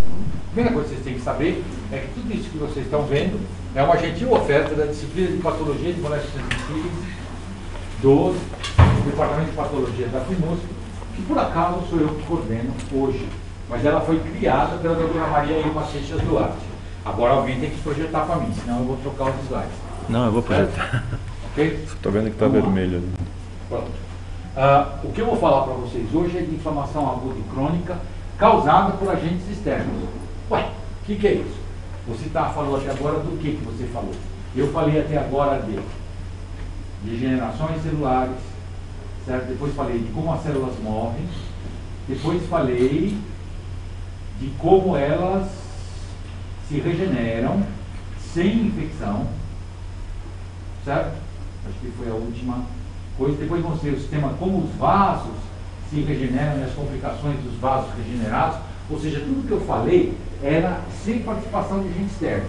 A primeira coisa que vocês têm que saber é que tudo isso que vocês estão vendo é uma gentil oferta da disciplina de Patologia de Moléculas Transmissíveis do Departamento de Patologia da FUMUSP, que por acaso sou eu que coordeno hoje, mas ela foi criada pela doutora Maria Ilma Seixas Duarte. Agora alguém tem que projetar para mim, senão eu vou trocar os slides. Não, eu vou projetar. Ok? Estou vendo que está vermelho ali. Pronto. O que eu vou falar para vocês hoje é de inflamação aguda e crônica causada por agentes externos. Ué, o que é isso? Você falou até agora do que você falou? Eu falei até agora de degenerações celulares, certo? Depois falei de como as células morrem, depois falei de como elas se regeneram sem infecção, certo? Acho que foi a última coisa. Depois mostrei o sistema, como os vasos se regeneram e as complicações dos vasos regenerados, ou seja, tudo que eu falei era sem participação de agente externo.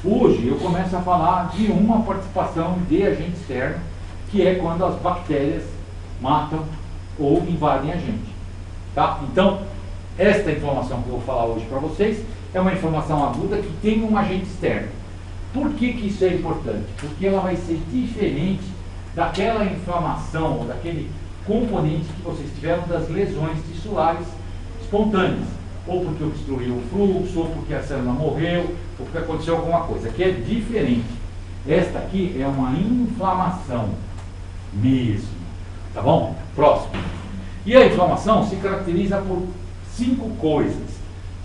Hoje eu começo a falar de uma participação de agente externo, que é quando as bactérias matam ou invadem a gente. Tá? Então, esta inflamação que eu vou falar hoje para vocês é uma inflamação aguda que tem um agente externo. Por que isso é importante? Porque ela vai ser diferente daquela inflamação, ou daquele componente que vocês tiveram das lesões tissulares espontâneas. Ou porque obstruiu o fluxo, ou porque a célula morreu, ou porque aconteceu alguma coisa. Aqui é diferente. Esta aqui é uma inflamação mesmo. Tá bom? Próximo. E a inflamação se caracteriza por 5 coisas,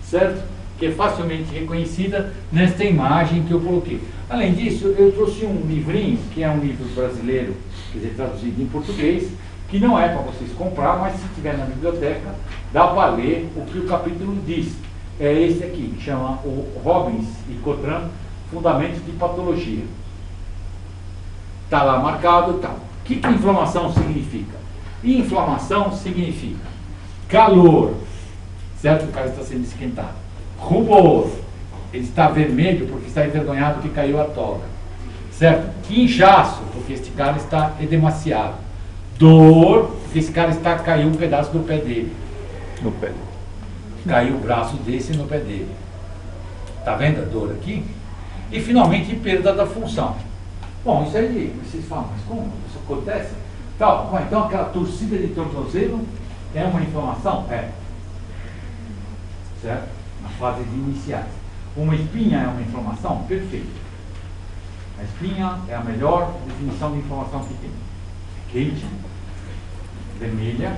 certo? Que é facilmente reconhecida nesta imagem que eu coloquei. Além disso, eu trouxe um livrinho, que é um livro brasileiro, quer dizer, traduzido em português, que não é para vocês comprar, mas se tiver na biblioteca, dá para ler o que o capítulo diz. É esse aqui, que chama o Robbins e Cotran, Fundamentos de Patologia. Está lá marcado e tal. O que inflamação significa? Inflamação significa calor, certo? O cara está sendo esquentado. Rubor, ele está vermelho porque está envergonhado que caiu a toga, certo? Inchaço, porque este cara está edemaciado. Dor, porque esse cara caiu um pedaço do pé dele. No pé. Caiu o braço desse no pé dele. Está vendo a dor aqui? E finalmente perda da função. Bom, isso aí vocês falam, mas como isso acontece? Então aquela torcida de tornozelo é uma inflamação? É. Certo? Na fase de iniciais. Uma espinha é uma inflamação? Perfeito. A espinha é a melhor definição de inflamação que tem. Quente, vermelha,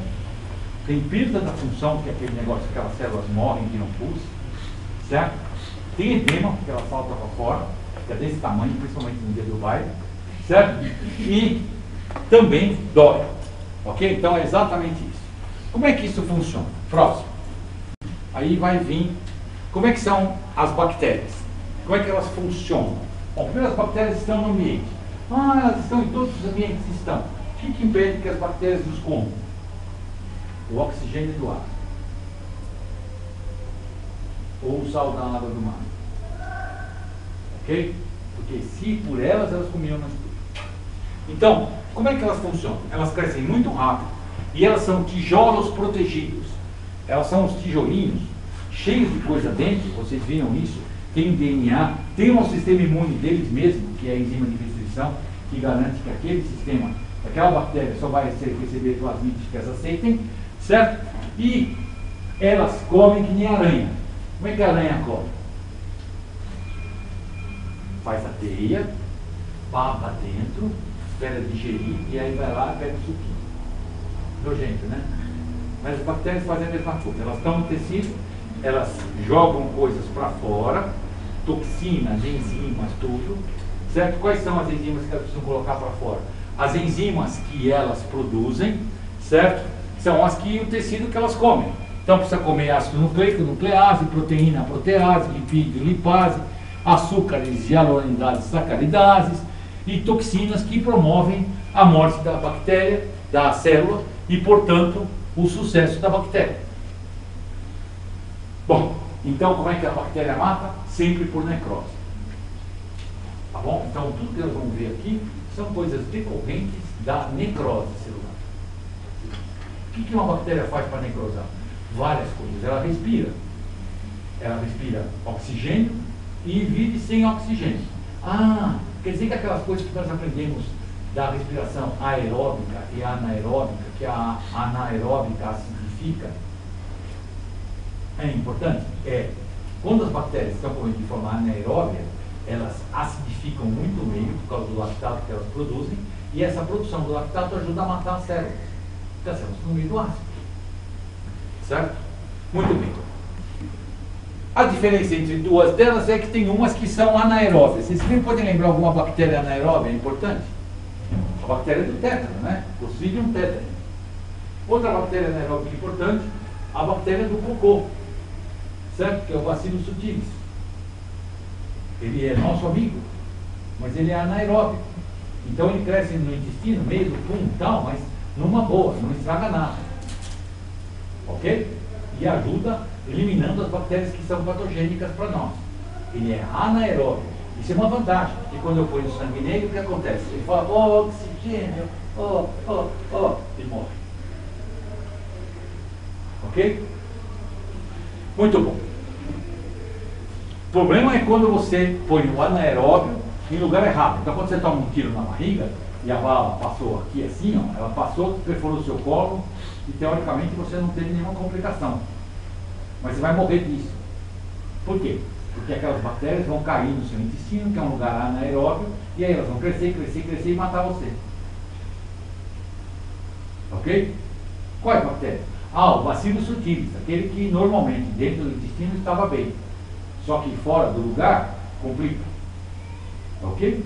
tem perda da função, que é aquele negócio que aquelas células morrem que não pulsam, certo? Tem edema, porque ela salta para fora, que é desse tamanho, principalmente no dia do baile, certo? E também dói, ok? Então é exatamente isso. Como é que isso funciona? Próximo. Aí vai vir, como é que são as bactérias? Como é que elas funcionam? Bom, primeiro as bactérias estão no ambiente. Elas estão em todos os ambientes, estão. O que impede que as bactérias nos comam? O oxigênio do ar. Ou o sal da água do mar. Ok? Porque se por elas comiam nós tudo. Então, como é que elas funcionam? Elas crescem muito rápido e elas são tijolos protegidos. Elas são os tijolinhos cheios de coisa dentro, vocês viram isso? Tem DNA, tem um sistema imune deles mesmo, que é a enzima de restrição, que garante que aquele sistema, aquela bactéria só vai receber plasmídeos que elas aceitem, certo? E elas comem que nem aranha. Como é que a aranha come? Faz a teia, baba dentro, espera digerir e aí vai lá e pega o suquinho. Nojento, né? Mas as bactérias fazem a mesma coisa. Elas estão no tecido, elas jogam coisas para fora, toxinas, enzimas, tudo, certo? Quais são as enzimas que elas precisam colocar para fora? As enzimas que elas produzem, certo? São as que o tecido que elas comem. Então precisa comer ácido nucleico, nuclease, proteína, protease, lipídio, lipase, açúcares, hialuronidases, sacaridases e toxinas que promovem a morte da bactéria, da célula e, portanto, o sucesso da bactéria. Bom, então como é que a bactéria mata? Sempre por necrose. Tá bom? Então tudo que nós vamos ver aqui são coisas decorrentes da necrose celular. O que uma bactéria faz para necrosar? Várias coisas. Ela respira. ela respira oxigênio e vive sem oxigênio. Ah, quer dizer que aquelas coisas que nós aprendemos da respiração aeróbica e anaeróbica, que a anaeróbica acidifica, é importante? É. Quando as bactérias estão correndo de forma anaeróbica, elas acidificam muito o meio por causa do lactato que elas produzem, e essa produção do lactato ajuda a matar as células. Porque as células estão no meio do ácido. Certo? Muito bem. A diferença entre duas delas é que tem umas que são anaeróbias. Vocês também podem lembrar alguma bactéria anaeróbia importante? A bactéria do tétano, né? Clostridium tetani. Outra bactéria anaeróbica importante, a bactéria do cocô, certo? Que é o Bacillus subtilis. Ele é nosso amigo, mas ele é anaeróbico. Então ele cresce no intestino, meio do pulmão e tal, mas numa boa, não estraga nada. Ok? E ajuda eliminando as bactérias que são patogênicas para nós. Ele é anaeróbico. Isso é uma vantagem, porque quando eu ponho o sangue nele, o que acontece? Ele fala, oxigênio, e morre. Ok? Muito bom. O problema é quando você põe o anaeróbio em lugar errado. Então, quando você toma um tiro na barriga, e a bala passou aqui assim, ó, ela passou, perfurou o seu colo, e teoricamente você não teve nenhuma complicação. Mas você vai morrer disso. Por quê? Porque aquelas bactérias vão cair no seu intestino, que é um lugar anaeróbio, e aí elas vão crescer, crescer, crescer e matar você. Ok? Qual é a bactéria? Ah, o Bacillus subtilis, aquele que normalmente dentro do intestino estava bem. Só que fora do lugar, complica. Ok?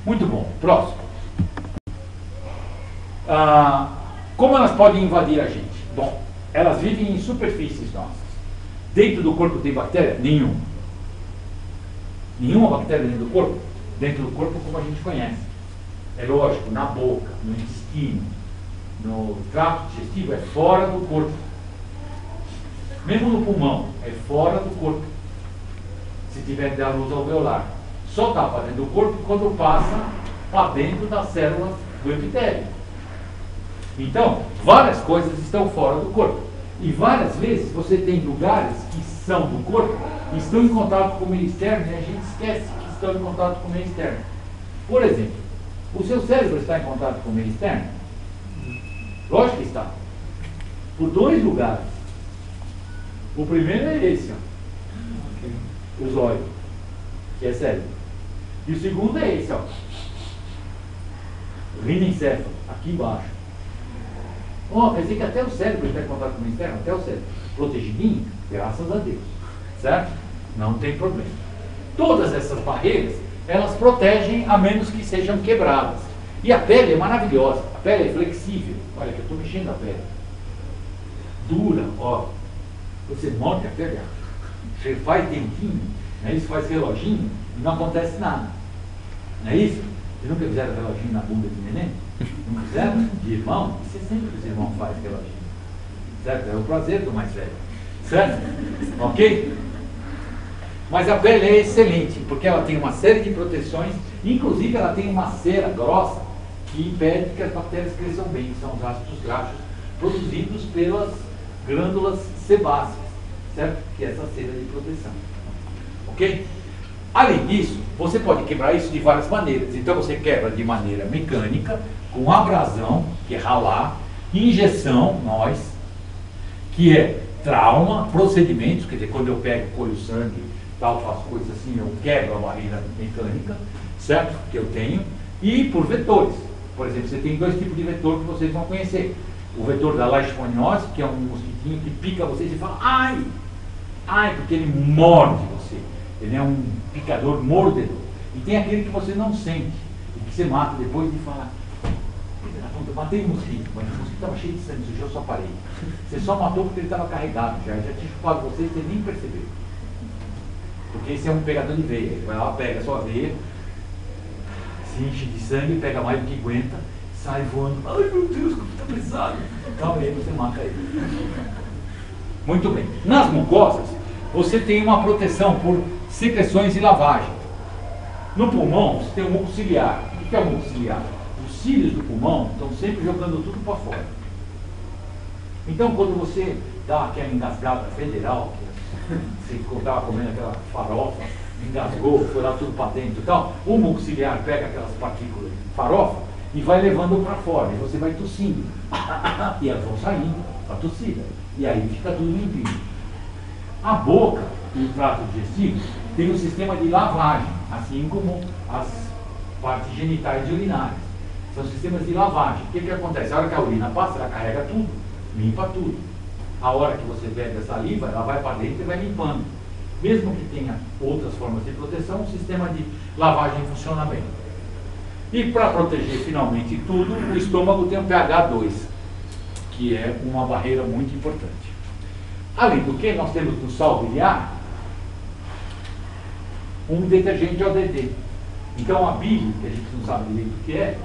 Muito bom. Próximo. Como elas podem invadir a gente? Bom, elas vivem em superfícies nossas. Dentro do corpo tem bactéria? Nenhuma. Nenhuma bactéria dentro do corpo? Dentro do corpo como a gente conhece. É lógico, na boca, no intestino, no trato digestivo, é fora do corpo. Mesmo no pulmão, é fora do corpo. Se tiver da luz alveolar. Só está para dentro do corpo quando passa para dentro das células do epitélio. Então, várias coisas estão fora do corpo. E várias vezes você tem lugares que são do corpo e estão em contato com o meio externo e a gente esquece que estão em contato com o meio externo. Por exemplo, o seu cérebro está em contato com o meio externo? Lógico que está. Por dois lugares. O primeiro é esse, ó. O zóio, que é cérebro. E o segundo é esse, ó. O rinencéfalo, aqui embaixo. Quer dizer que até o cérebro está em contato com o meio externo, até o cérebro. Protegidinho, graças a Deus. Certo? Não tem problema. Todas essas barreiras, elas protegem a menos que sejam quebradas. E a pele é maravilhosa. A pele é flexível. Olha que eu estou mexendo a pele. Dura, ó. Você morde a pele, você faz dentinho, não é isso? Faz reloginho e não acontece nada. Não é isso? Vocês nunca fizeram reloginho na bunda de neném? Não fizeram? De irmão? Isso é sempre que os irmãos fazem reloginho. Certo? É o prazer do mais velho. Certo? Ok? Mas a pele é excelente, porque ela tem uma série de proteções, inclusive ela tem uma cera grossa que impede que as bactérias cresçam bem, que são os ácidos graxos produzidos pelas glândulas sebáceas, certo? Que é essa cera de proteção. Ok? Além disso, você pode quebrar isso de várias maneiras. Então você quebra de maneira mecânica, com abrasão, que é ralar, injeção, que é trauma, procedimentos, quer dizer, quando eu pego, colho sangue, tal, faço coisas assim, eu quebro a barreira mecânica, certo? Que eu tenho, e por vetores. Por exemplo, você tem dois tipos de vetor que vocês vão conhecer. O vetor da leishmaniose, que é um mosquitinho que pica vocês e fala, ai, porque ele morde você. Ele é um picador mordedor. E tem aquele que você não sente, e que você mata depois de falar, eu matei o mosquito, mas o mosquito estava cheio de sangue, sujou sua parede. Você só matou porque ele estava carregado já tinha chupado você e você nem percebeu. Porque esse é um pegador de veia. Ele vai lá, pega a sua veia, se enche de sangue, pega mais do que aguenta, sai voando. Ai meu Deus, como está pesado. Então aí você mata ele. Muito bem. Nas mucosas, você tem uma proteção por secreções e lavagem. No pulmão, você tem o muco ciliar. O que é o muco ciliar? Os cílios do pulmão estão sempre jogando tudo para fora. Então, quando você dá aquela engasgada federal, Você estava comendo aquela farofa, engasgou, foi lá tudo para dentro e tal. O muco ciliar pega aquelas partículas de farofa e vai levando para fora. E você vai tossindo. E elas vão saindo para tossida. E aí fica tudo limpinho. A boca e o trato digestivo tem um sistema de lavagem, assim como as partes genitais e urinárias. São sistemas de lavagem. O que acontece? A hora que a urina passa, ela carrega tudo, limpa tudo. A hora que você bebe a saliva, ela vai para dentro e vai limpando. Mesmo que tenha outras formas de proteção, o sistema de lavagem funciona bem. E para proteger finalmente tudo, o estômago tem um pH 2, que é uma barreira muito importante. Além do que, nós temos no sal biliar um detergente ODD. Então a bile, que a gente não sabe direito o que é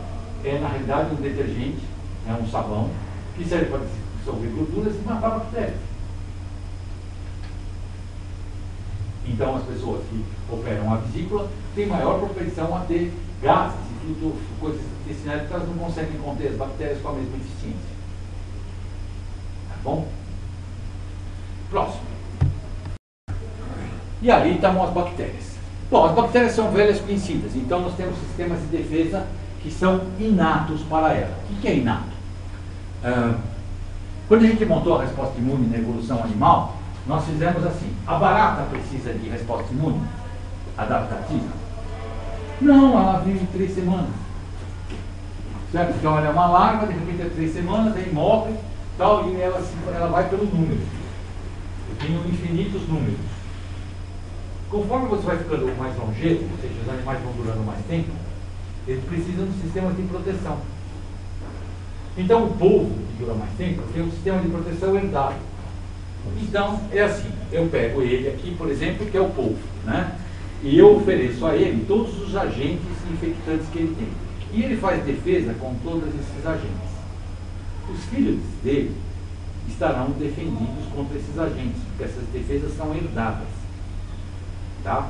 na realidade um detergente, é um sabão, que serve para dissolver gorduras e matar bactérias. Então as pessoas que operam a vesícula têm maior propensão a ter gases e coisas intestinais porque elas não conseguem conter as bactérias com a mesma eficiência. Tá bom? Próximo. E ali estão as bactérias. Bom, as bactérias são velhas conhecidas, então nós temos sistemas de defesa que são inatos para ela. O que é inato? Quando a gente montou a resposta imune na evolução animal, nós fizemos assim: a barata precisa de resposta imune adaptativa? Não, ela vive 3 semanas. Certo? Então ela é uma larva, de repente é 3 semanas, aí morre, tal, e ela vai pelo número. Eu tenho infinitos números. Conforme você vai ficando mais longevo, ou seja, os animais vão durando mais tempo, eles precisam de sistemas de proteção. Então o polvo, que dura mais tempo, tem um sistema de proteção herdado. Então é assim, eu pego ele aqui, por exemplo, que é o polvo, né? E eu ofereço a ele todos os agentes infectantes que ele tem. E ele faz defesa com todos esses agentes. Os filhos dele estarão defendidos contra esses agentes, porque essas defesas são herdadas. Tá?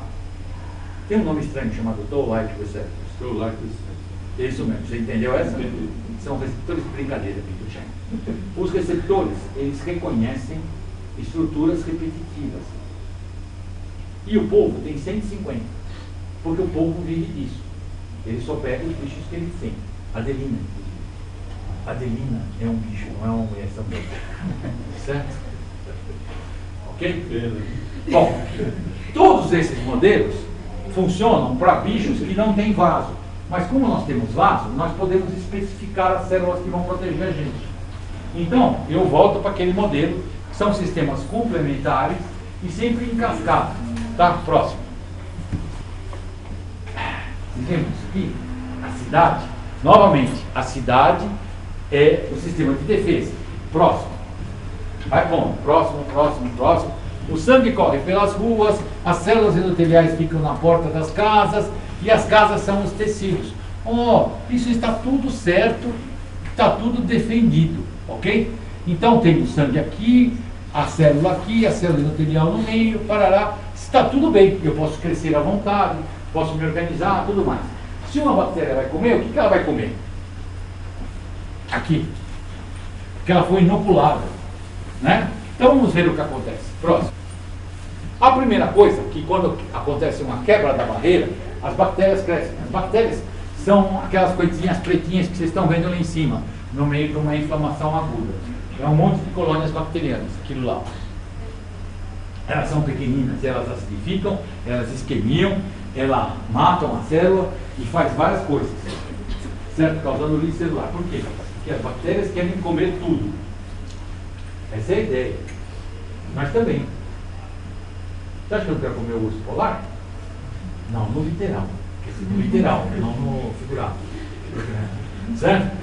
Tem um nome estranho chamado Toll-like receptors. Toll-like receptors. Isso mesmo, você entendeu essa? São receptores de brincadeira, Pinto. Os receptores, eles reconhecem estruturas repetitivas. E o polvo tem 150, porque o polvo vive disso. Ele só pega os bichos que ele tem. Adelina. Adelina é um bicho, não é uma mulher também. Certo? Ok? Bom, todos esses modelos funcionam para bichos que não têm vaso. Mas como nós temos vaso, nós podemos especificar as células que vão proteger a gente. Então, eu volto para aquele modelo, que são sistemas complementares e sempre em cascata. Tá? Próximo. Temos aqui a cidade. Novamente, a cidade é o sistema de defesa. Próximo. Vai bom. Próximo, próximo, próximo. O sangue corre pelas ruas, as células endoteliais ficam na porta das casas e as casas são os tecidos. Oh, isso está tudo certo, está tudo defendido, ok? Então tem o sangue aqui, a célula aqui, a célula endotelial no meio, parará, está tudo bem, eu posso crescer à vontade, posso me organizar, tudo mais. Se uma bactéria vai comer, o que ela vai comer? Aqui. Porque ela foi inoculada, né? Então vamos ver o que acontece. Próximo. A primeira coisa, que quando acontece uma quebra da barreira, as bactérias crescem. As bactérias são aquelas coisinhas pretinhas que vocês estão vendo lá em cima, no meio de uma inflamação aguda. É um monte de colônias bacterianas, aquilo lá. Elas são pequeninas, elas acidificam, elas isquemiam, elas matam a célula e faz várias coisas, certo? Causando lixo celular. Por quê? Porque as bactérias querem comer tudo. Essa é a ideia. Mas também. Você acha que eu não quero comer o urso polar? Não, no literal. No literal, não no figurado. Certo?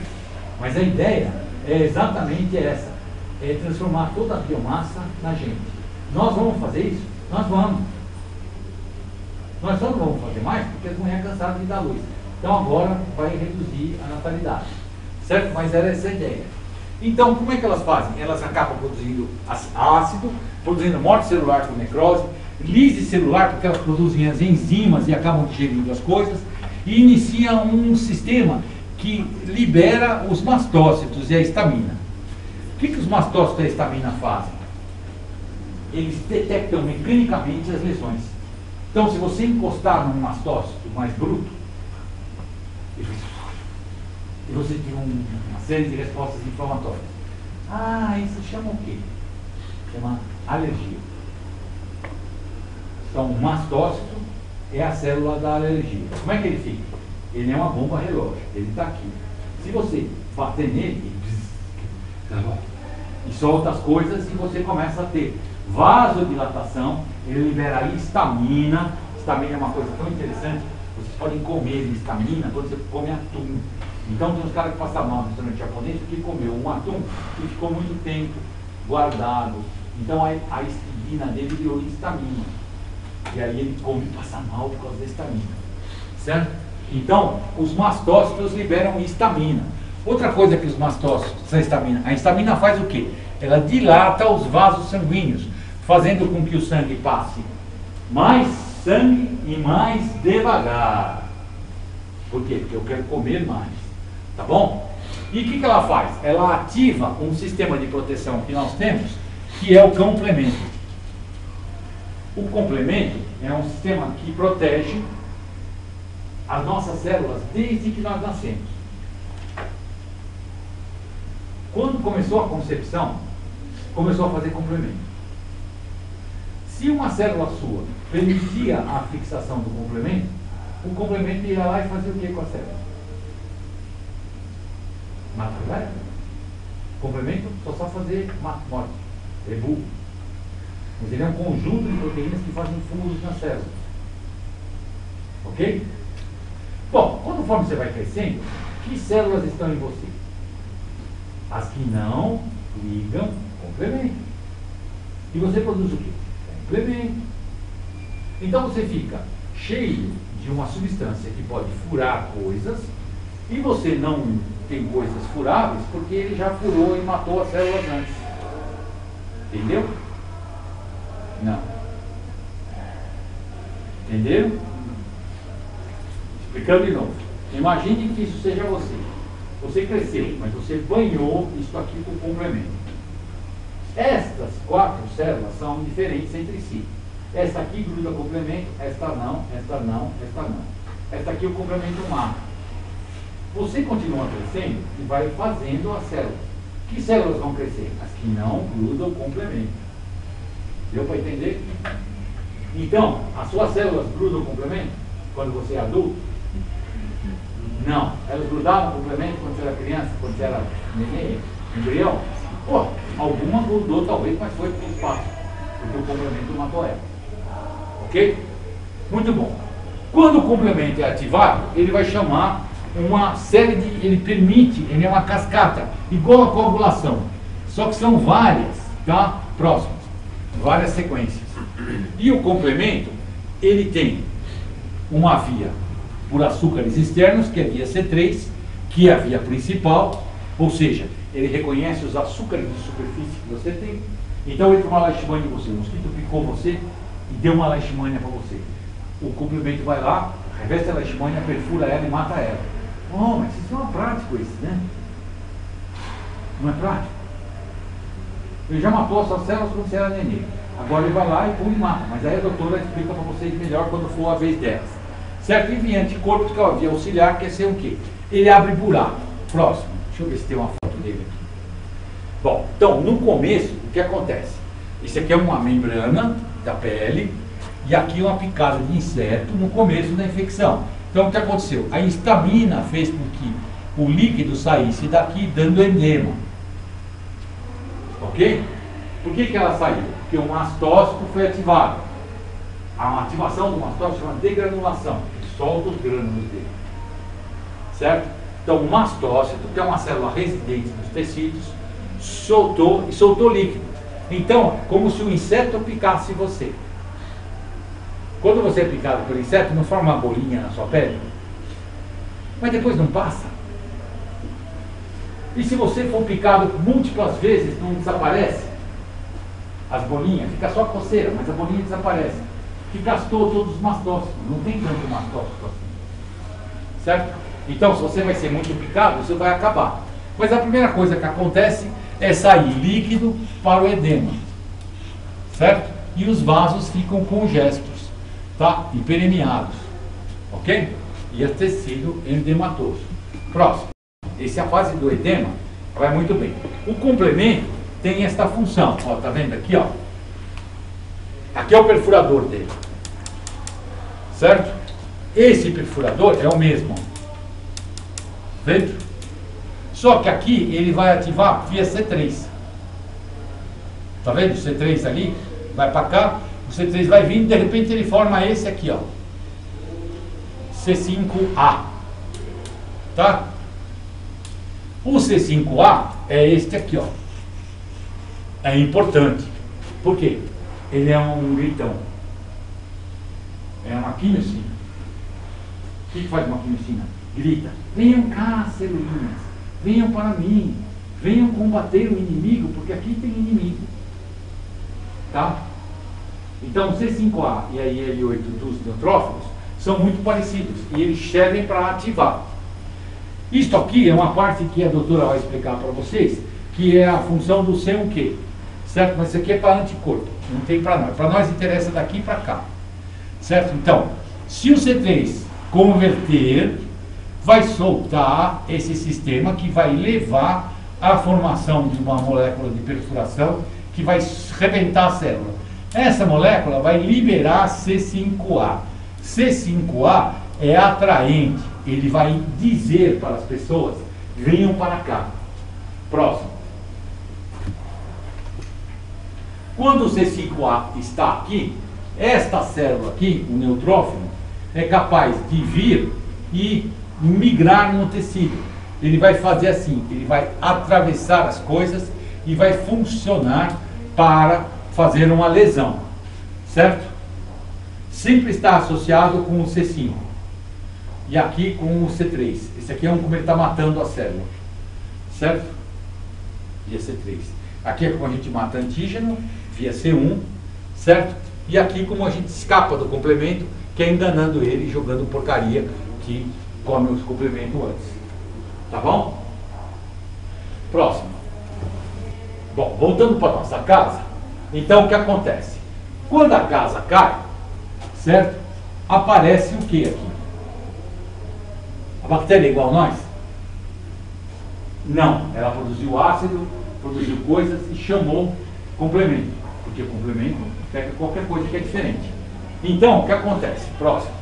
Mas a ideia é exatamente essa. É transformar toda a biomassa na gente. Nós vamos fazer isso? Nós vamos. Nós só não vamos fazer mais porque as mulheres cansaram de dar luz. Então agora vai reduzir a natalidade. Certo? Mas era essa a ideia. Então, como é que elas fazem? Elas acabam produzindo ácido, produzindo morte celular por necrose, lise celular, porque elas produzem as enzimas e acabam digerindo as coisas, e iniciam um sistema que libera os mastócitos e a histamina. O que os mastócitos e a histamina fazem? eles detectam mecanicamente as lesões. Então, se você encostar num mastócito mais bruto, e você tem uma série de respostas inflamatórias. Ah, isso chama o quê? Chama alergia. Então, o mastócito é a célula da alergia. Como é que ele fica? Ele é uma bomba relógio. Ele está aqui. Se você bater nele, e solta as coisas, e você começa a ter vasodilatação, ele libera histamina. Histamina é uma coisa tão interessante. Vocês podem comer histamina quando você come atum. Então tem uns caras que passam mal no restaurante japonês porque comeu um atum e ficou muito tempo guardado. Então a histamina dele virou histamina. E aí ele come e passa mal por causa da histamina. Certo? Então, os mastócitos liberam histamina. Outra coisa que os mastócitos, a histamina faz o quê? Ela dilata os vasos sanguíneos, fazendo com que o sangue passe mais sangue e mais devagar. Por quê? Porque eu quero comer mais. Tá bom? E o que ela faz? Ela ativa um sistema de proteção que nós temos, que é o complemento. O complemento é um sistema que protege as nossas células desde que nós nascemos. Quando começou a concepção, começou a fazer complemento. Se uma célula sua permitia a fixação do complemento, o complemento ia lá e fazia o que com a célula? Mata, vai? O complemento só sabe fazer morte, é burro. Mas ele é um conjunto de proteínas que fazem furos nas células. Ok? Bom, conforme você vai crescendo, que células estão em você? As que não ligam complemento. E você produz o quê? Complemento. Então você fica cheio de uma substância que pode furar coisas e você não tem coisas furáveis porque ele já furou e matou as células antes. Entendeu? Não. Entenderam? Explicando de novo. Imagine que isso seja você. Você cresceu, mas você banhou isso aqui com complemento. Estas 4 células são diferentes entre si. Esta aqui gruda complemento, esta não, esta não, esta não. Esta aqui o complemento mata. Você continua crescendo e vai fazendo as células. Que células vão crescer? As que não grudam complemento. Deu para entender? Então, as suas células grudam complemento quando você é adulto? Não. Elas grudavam complemento quando você era criança, quando você era neném, embrião? Pô, alguma grudou talvez, mas foi por espaço, porque o complemento matou ela. Ok? Muito bom. Quando o complemento é ativado, ele vai chamar uma série de... ele permite, ele é uma cascata, igual a coagulação. Só que são várias, tá? Próximas. Várias sequências. E o complemento, ele tem uma via por açúcares externos, que é a via C3, que é a via principal, ou seja, ele reconhece os açúcares de superfície que você tem. Então ele tem uma leishmania em você, o mosquito picou você e deu uma leishmania para você. O complemento vai lá, reveste a leishmania, perfura ela e mata ela. Oh, mas isso não é prático isso, né? Não é prático? Ele já matou as suas células quando você era neném. Agora ele vai lá e pula e mata. Mas aí a doutora explica para vocês melhor quando for a vez delas. Certo? E vem anticorpos, que é a via auxiliar, quer ser o quê? Ele abre buraco. Próximo. Deixa eu ver se tem uma foto dele aqui. Bom, então, no começo, o que acontece? Isso aqui é uma membrana da pele e aqui uma picada de inseto no começo da infecção. Então, o que aconteceu? A histamina fez com que o líquido saísse daqui dando edema. Ok? Por que ela saiu? Porque o mastócito foi ativado. A ativação do mastócito chama degranulação. Ele solta os grânulos dele. Certo? Então o mastócito, que é uma célula residente nos tecidos, soltou líquido. Então, como se o inseto picasse você. Quando você é picado pelo inseto, não forma uma bolinha na sua pele? Mas depois não passa. E se você for picado múltiplas vezes, não desaparece? As bolinhas, fica só a coceira, mas a bolinha desaparece. Que gastou todos os mastócitos, não tem tanto mastócito assim. Certo? Então, se você vai ser muito picado, você vai acabar. Mas a primeira coisa que acontece é sair líquido para o edema. Certo? e os vasos ficam congestos, tá? Hiperemiados, ok? E é tecido edematoso. Próximo. Essa é a fase do edema, vai muito bem. O complemento tem esta função, ó, tá vendo aqui, ó? Aqui é o perfurador dele, certo? Esse perfurador é o mesmo, vendo? Só que aqui ele vai ativar via C3. Tá vendo? O C3 ali, vai para cá, o C3 vai vindo, de repente ele forma esse aqui, ó. C5A. Tá? O C5A é este aqui, ó. É importante. Por quê? Ele é um gritão. É uma quimiocina. O que faz uma quimiocina? Grita: venham cá, celulinhas, venham para mim, venham combater o inimigo, porque aqui tem inimigo. Tá? Então, o C5A e a IL-8 dos neutrófilos são muito parecidos e eles servem para ativar. Isto aqui é uma parte que a doutora vai explicar para vocês, que é a função do C1Q, certo? Mas isso aqui é para anticorpo, não tem para nós. Para nós interessa daqui para cá, certo? Então, se o C3 converter, vai soltar esse sistema que vai levar à formação de uma molécula de perfuração que vai rebentar a célula. Essa molécula vai liberar C5A. C5A é atraente, ele vai dizer para as pessoas: venham para cá. Próximo. Quando o C5A está aqui, esta célula aqui, o neutrófilo, é capaz de vir e migrar no tecido. Ele vai fazer assim, ele vai atravessar as coisas e vai funcionar para fazer uma lesão, certo? Sempre está associado com o C5 e aqui com o C3. Esse aqui é como ele está matando a célula, certo? Via C3. Aqui é como a gente mata antígeno, via C1, certo? E aqui como a gente escapa do complemento, que é enganando ele, jogando porcaria que come os complementos antes. Tá bom? Próximo. Bom, voltando para nossa casa, então o que acontece? Quando a casa cai, certo? Aparece o que aqui? A bactéria é igual a nós? Não, ela produziu ácido, produziu coisas e chamou complemento, porque o complemento pega qualquer coisa que é diferente. Então, o que acontece? Próximo.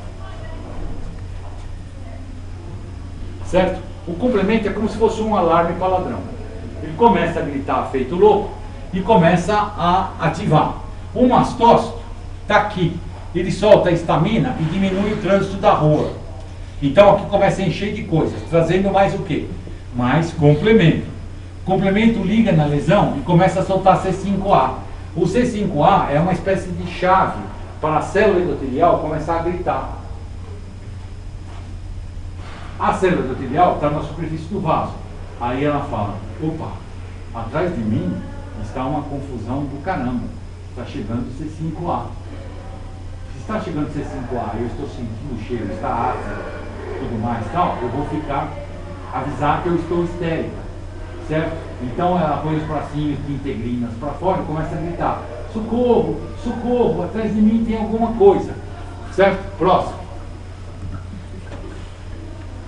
Certo? O complemento é como se fosse um alarme para ladrão. Ele começa a gritar feito louco e começa a ativar. O mastócito está aqui. Ele solta a histamina e diminui o trânsito da rua. Então aqui começa a encher de coisas, trazendo mais o quê? Mais complemento. Complemento liga na lesão e começa a soltar C5A. O C5A é uma espécie de chave para a célula endotelial começar a gritar. A célula endotelial está na superfície do vaso. Aí ela fala: opa, atrás de mim está uma confusão do caramba. Está chegando C5A. Se está chegando C5A, eu estou sentindo o cheiro, está ácido, tudo mais, tal, eu vou avisar que eu estou histérica, certo? Então ela põe os bracinhos de integrinas para fora e começa a gritar: socorro, socorro, atrás de mim tem alguma coisa, certo? Próximo.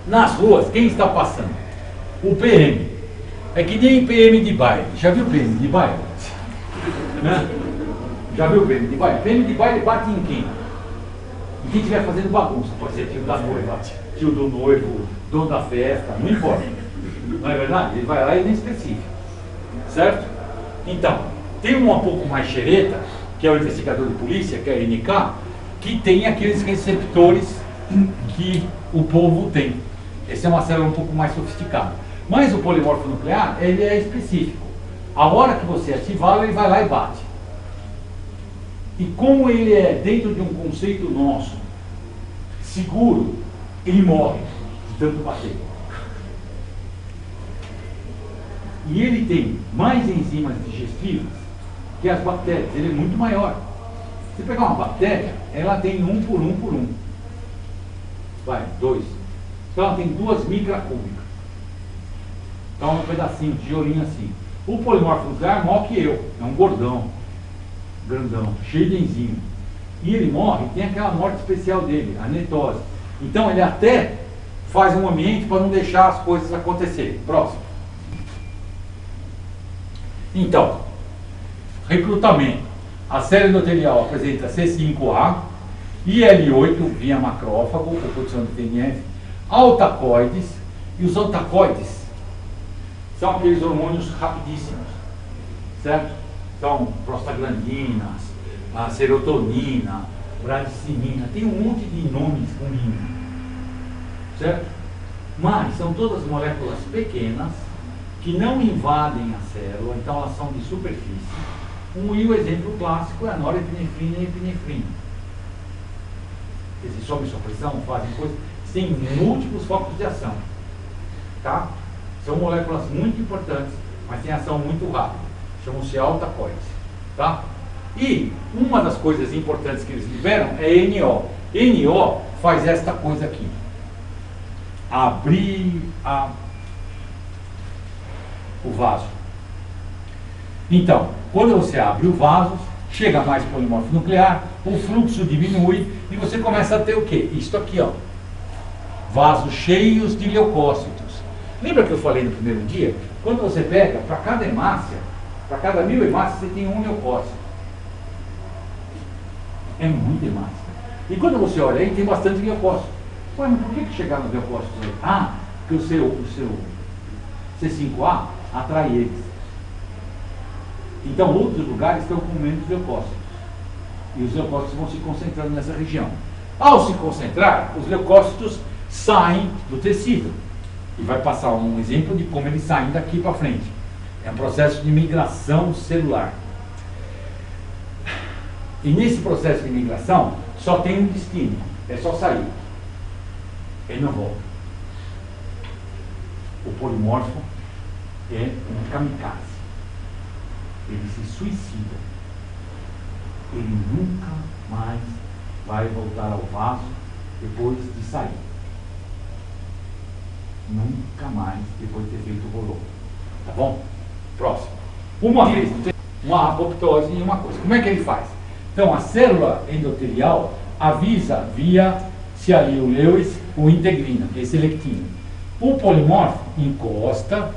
Nas ruas, quem está passando? O PM. É que nem PM de baile. Já viu PM de baile? Né? Já viu PM de baile? PM de baile bate em quem? Em quem estiver fazendo bagunça. Pode ser tio da noiva, tio do noivo, dono da festa, não importa. Não é verdade? Ele vai lá e nem especifica. Certo? Então, tem um pouco mais xereta, que é o investigador de polícia, que é a NK, que tem aqueles receptores que o povo tem. Essa é uma célula um pouco mais sofisticada. Mas o polimorfo nuclear, ele é específico. A hora que você ativá-lo, ele vai lá e bate. E como ele é dentro de um conceito nosso, seguro, ele morre de tanto bater. E ele tem mais enzimas digestivas que as bactérias. Ele é muito maior. Se você pegar uma bactéria, ela tem 1 por 1 por 1. Vai, 2. Então ela tem 2 micracúbicas. Então é um pedacinho, tijolinho assim. O polimorfo nuclear é maior que eu, é um gordão. grandão, cheio de enzima. E ele morre, tem aquela morte especial dele, a netose. Então ele até faz um ambiente para não deixar as coisas acontecerem. Próximo. Então, recrutamento. A célula endotelial apresenta C5A, IL-8 via macrófago, por produção de TNF, altacoides, e os altacoides são aqueles hormônios rapidíssimos, certo? São prostaglandinas, a serotonina, bradicinina, tem um monte de nomes com linha, certo? Mas são todas moléculas pequenas que não invadem a célula, então elas são de superfície. E o exemplo clássico é a norepinefrina e epinefrina. Eles sobem sua pressão, fazem coisas, têm múltiplos focos de ação, tá? São moléculas muito importantes, mas têm ação muito rápida. Chamam-se altacoides, tá? E uma das coisas importantes que eles liberam é NO. NO faz esta coisa aqui. Abrir o vaso. Então, quando você abre o vaso, chega mais polimorfo nuclear, o fluxo diminui e você começa a ter o quê? Isto aqui, ó. Vasos cheios de leucócitos. Lembra que eu falei no primeiro dia? Quando você pega, para cada hemácia, para cada 1000 hemácias, você tem um leucócito. É muita hemácia. E quando você olha aí, tem bastante leucócito. Ué, mas por que chegaram nos leucócitos aí? Ah, porque o seu C5A atrai eles. Então, outros lugares estão com menos leucócitos. E os leucócitos vão se concentrando nessa região. Ao se concentrar, os leucócitos saem do tecido. E vai passar um exemplo de como eles saem daqui para frente. É um processo de migração celular. E nesse processo de migração, só tem um destino. É só sair. Ele não volta. O polimorfo é um kamikaze. Ele se suicida. Ele nunca mais vai voltar ao vaso depois de sair. Nunca mais depois de ter feito o bolor. Tá bom? Próximo. Uma vez, uma apoptose e uma coisa. Como é que ele faz? Então, a célula endotelial avisa via cialil Lewis ou integrina, que é selectina. O polimorfo encosta,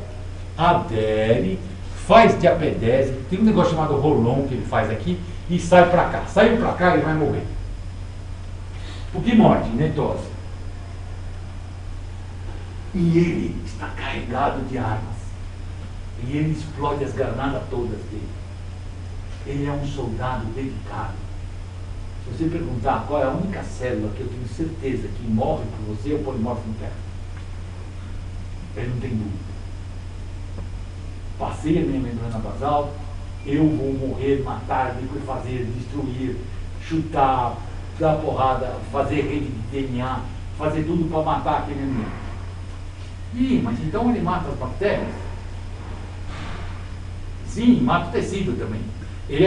adere, faz diapedese, tem um negócio chamado rolon que ele faz aqui e sai para cá. Saiu para cá, ele vai morrer. O que morde? Netose. E ele está carregado de armas. E ele explode as granadas todas dele. Ele é um soldado dedicado. Se você perguntar qual é a única célula que eu tenho certeza que morre por você, é o polimorfo nuclear. Ele não tem dúvida. Passei a minha membrana basal, eu vou morrer, matar, liquefazer, destruir, chutar, dar porrada, fazer rede de DNA, fazer tudo para matar aquele inimigo. Ih, mas então ele mata as bactérias? Sim, mata o tecido também. Ele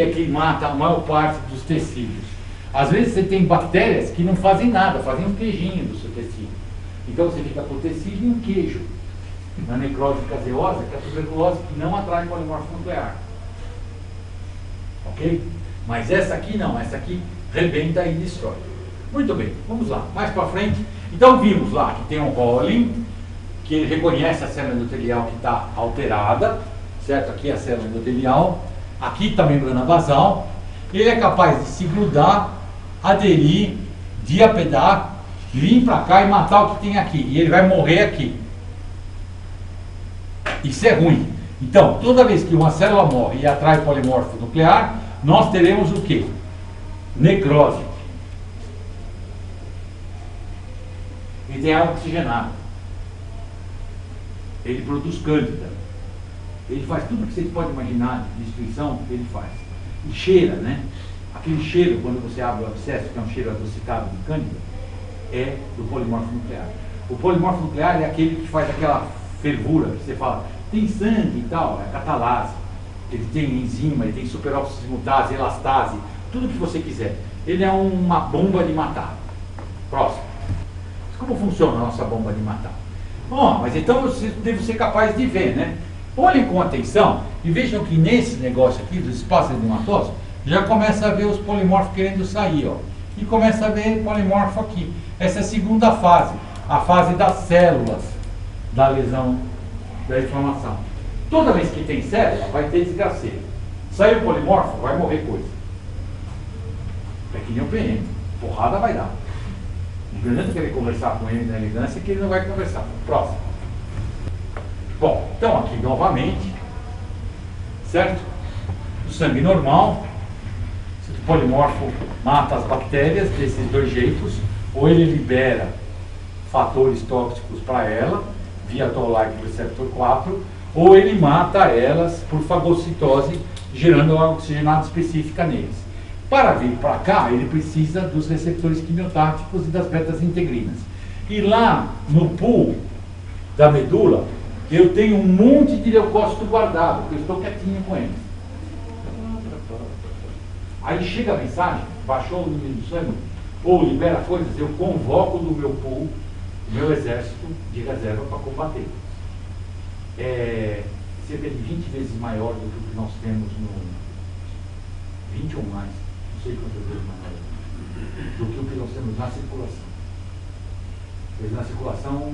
é quem mata a maior parte dos tecidos. Às vezes você tem bactérias que não fazem nada, fazem um queijinho do seu tecido. Então você fica com o tecido e um queijo. Na necrose caseosa, que é a tuberculose que não atrai polimorfo nuclear. Ok? Mas essa aqui não, essa aqui rebenta e destrói. Muito bem, vamos lá, mais para frente. Então vimos lá que tem um Rolling, que ele reconhece a célula endotelial que está alterada, certo? Aqui é a célula endotelial, aqui está a membrana basal. Ele é capaz de se grudar, aderir, diapedar, vir para cá e matar o que tem aqui. E ele vai morrer aqui. Isso é ruim. Então, toda vez que uma célula morre e atrai polimorfo nuclear, nós teremos o quê? Necrose. Ele tem água oxigenada. Ele produz cândida. Ele faz tudo que vocês podem imaginar de destruição, ele faz. E cheira, né? Aquele cheiro, quando você abre o abscesso, que é um cheiro adocicado de cândida, é do polimorfo nuclear. O polimorfo nuclear é aquele que faz aquela fervura, que você fala, tem sangue e tal, é catalase. Ele tem enzima, ele tem superoxidimutase, elastase, tudo que você quiser. Ele é uma bomba de matar. Próximo. Mas como funciona a nossa bomba de matar? Bom, mas então você deve ser capaz de ver, né? Olhem com atenção e vejam que nesse negócio aqui dos espaços edematócios, já começa a ver os polimorfos querendo sair, ó. E começa a ver polimorfo aqui. Essa é a segunda fase, a fase das células da lesão, da inflamação. Toda vez que tem célula, vai ter desgraceiro. Saiu polimorfo, vai morrer coisa. É que nem o PM. Porrada vai dar. Não adianta querer conversar com ele na elegância que ele não vai conversar. Próximo. Bom, então aqui novamente, certo? O sangue normal, o polimorfo mata as bactérias desses dois jeitos, ou ele libera fatores tóxicos para ela, via Toll-like receptor 4, ou ele mata elas por fagocitose, gerando uma oxigenada específica neles. Para vir para cá, ele precisa dos receptores quimiotáticos e das betas-integrinas. E lá no pool da medula, eu tenho um monte de leucócito guardado, porque eu estou quietinho com eles. Aí chega a mensagem, baixou o nível do sangue, ou libera coisas, eu convoco do meu pool, o meu exército de reserva para combater. É cerca de 20 vezes maior do que nós temos no... 20 ou mais, não sei quantas vezes maior, do que o que nós temos na circulação. Porque na circulação,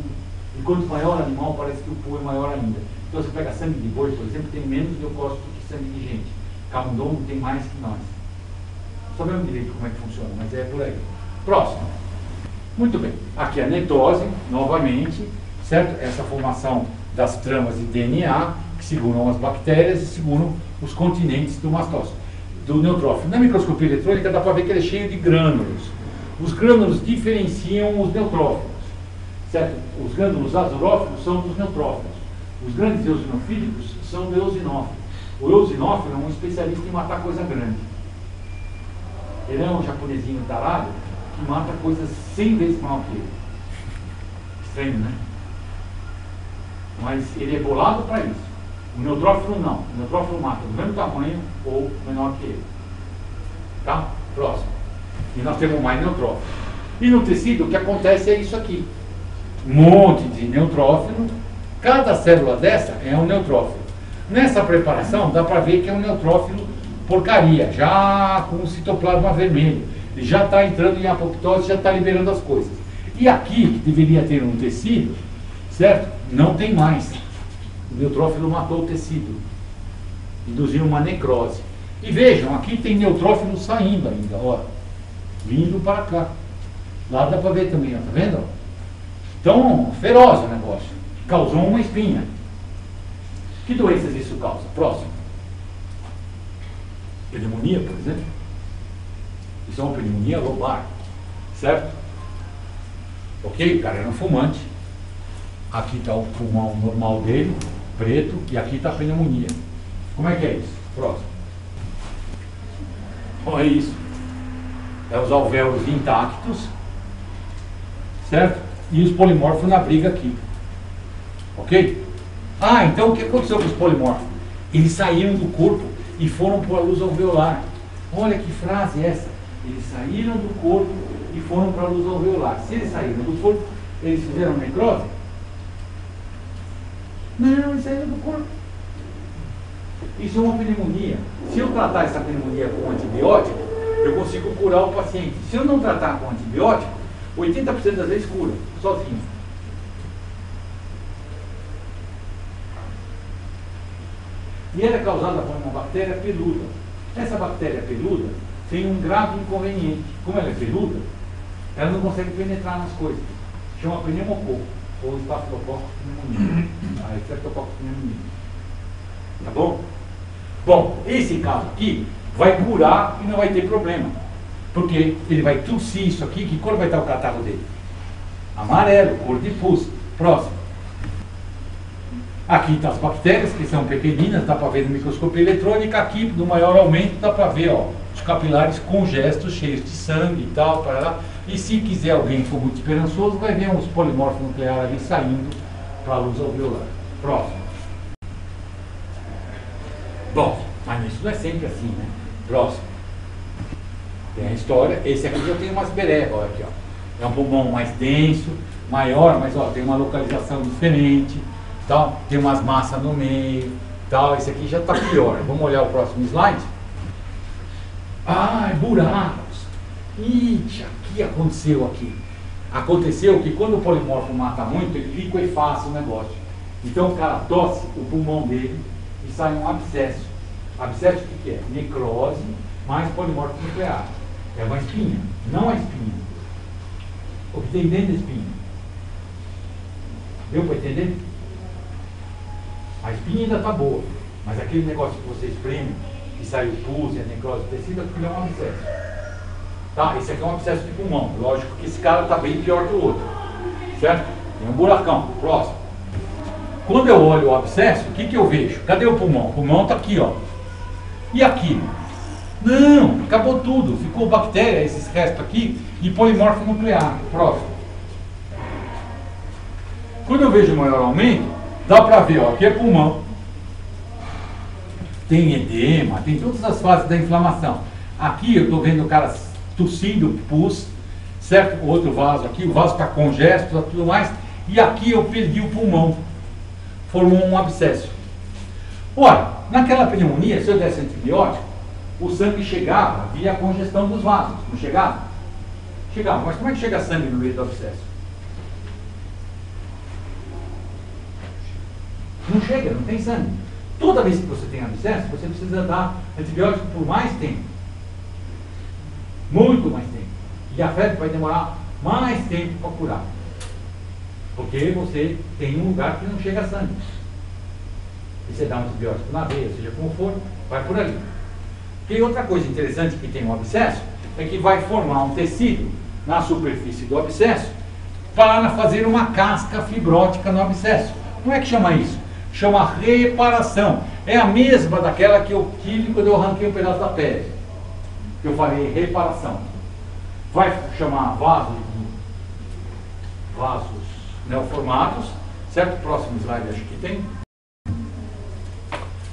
e quanto maior o animal, parece que o pool é maior ainda. Então você pega sangue de boi, por exemplo, tem menos leucócito que sangue de gente. Camundongo tem mais que nós. Sabemos direito como é que funciona, mas é por aí. Próximo. Muito bem. Aqui a netose, novamente, certo? Essa formação das tramas de DNA, que seguram as bactérias e seguram os continentes do mastócito, do neutrófilo. Na microscopia eletrônica dá para ver que ele é cheio de grânulos. Os grânulos diferenciam os neutrófilos, certo? Os grânulos azurófilos são dos neutrófilos. Os grandes eosinofílicos são do eosinófilo. O eosinófilo é um especialista em matar coisa grande. Ele é um japonesinho tarado que mata coisas 100 vezes maior que ele. Estranho, né? Mas ele é bolado para isso. O neutrófilo não. O neutrófilo mata do mesmo tamanho ou menor que ele. Tá? Próximo. E nós temos mais neutrófilo. E no tecido o que acontece é isso aqui. Um monte de neutrófilo. Cada célula dessa é um neutrófilo. Nessa preparação dá para ver que é um neutrófilo porcaria, já com o citoplasma vermelho. Ele já está entrando em apoptose, já está liberando as coisas. E aqui, que deveria ter um tecido, certo? Não tem mais. O neutrófilo matou o tecido, induziu uma necrose. E vejam, aqui tem neutrófilo saindo ainda, ó, vindo para cá. Lá dá para ver também, ó, tá vendo? Então, feroz o negócio. Causou uma espinha. Que doenças isso causa? Próximo. Pneumonia, por exemplo. Isso é uma pneumonia lobar, certo? Ok? O cara era um fumante. Aqui está o pulmão normal dele, preto, e aqui está a pneumonia. Como é que é isso? Próximo. Olha isso. É os alvéolos intactos, certo? E os polimorfos na briga aqui. Ok? Ah, então o que aconteceu com os polimorfos? Eles saíram do corpo e foram para a luz alveolar. Olha que frase é essa. Eles saíram do corpo e foram para a luz alveolar. Se eles saíram do corpo, eles fizeram necrose? Não, eles saíram do corpo. Isso é uma pneumonia. Se eu tratar essa pneumonia com antibiótico, eu consigo curar o paciente. Se eu não tratar com antibiótico, 80% das vezes cura, sozinho. E ela é causada por uma bactéria peluda. Essa bactéria peluda tem um grave inconveniente. Como ela é peluda, ela não consegue penetrar nas coisas. Chama pneumococo, ou estafilococcus pneumoniae. A Streptococcus pneumoniae. Tá bom? Bom, esse caso aqui vai curar e não vai ter problema. Porque ele vai tossir isso aqui. Que cor vai estar o catarro dele? Amarelo, cor de pus. Próximo. Aqui estão as bactérias, que são pequeninas, dá para ver no microscopia eletrônica. Aqui, no maior aumento, dá para ver, ó, os capilares congestos, cheios de sangue e tal, para lá. E se quiser alguém for muito esperançoso, vai ver uns polimorfos nucleares ali saindo para a luz alveolar. Próximo. Bom, mas isso não é sempre assim, né? Próximo. Tem a história. Esse aqui já tem umas bereba, olha aqui, ó. É um pulmão mais denso, maior, mas ó, tem uma localização diferente. tal, tem umas massas no meio, tal, esse aqui já está pior. Vamos olhar o próximo slide. Ah, buracos. Ixi, aqui aconteceu aqui. Aconteceu que quando o polimorfo mata muito, ele liquefaz o negócio. Então o cara tosse o pulmão dele e sai um abscesso. Abscesso o que é? Necrose mais polimorfo nuclear. É uma espinha, não a espinha. O que tem dentro da espinha. Deu para entender? A espinha ainda está boa, mas aquele negócio que você espreme, que sai o pus e a necrose do tecido, aquilo é um abscesso. Tá? Esse aqui é um abscesso de pulmão. Lógico que esse cara está bem pior que o outro. Certo? Tem um buracão. Próximo. Quando eu olho o abscesso, o que, que eu vejo? Cadê o pulmão? O pulmão está aqui, ó. E aqui? Não, acabou tudo. Ficou bactéria, esses restos aqui, e polimorfo nuclear. Próximo. Quando eu vejo maior aumento, dá para ver, ó, aqui é pulmão. Tem edema, tem todas as fases da inflamação. Aqui eu estou vendo o cara tossindo, pus, certo? O outro vaso aqui, o vaso está congesto, tudo mais. E aqui eu perdi o pulmão. Formou um abscesso. Ora, naquela pneumonia, se eu desse antibiótico, o sangue chegava via a congestão dos vasos. Não chegava? Chegava. Mas como é que chega sangue no meio do abscesso? Não chega, não tem sangue. Toda vez que você tem abscesso, você precisa dar antibiótico por mais tempo. Muito mais tempo. E a febre vai demorar mais tempo para curar. Porque você tem um lugar que não chega sangue. E você dá um antibiótico na veia, seja como for, vai por ali. E outra coisa interessante que tem um abscesso é que vai formar um tecido na superfície do abscesso para fazer uma casca fibrótica no abscesso. Como é que chama isso? Chama reparação. É a mesma daquela que eu tive quando eu arranquei um pedaço da pele. Que eu falei reparação. Vai chamar vasos neoformados, certo? Próximo slide acho que tem.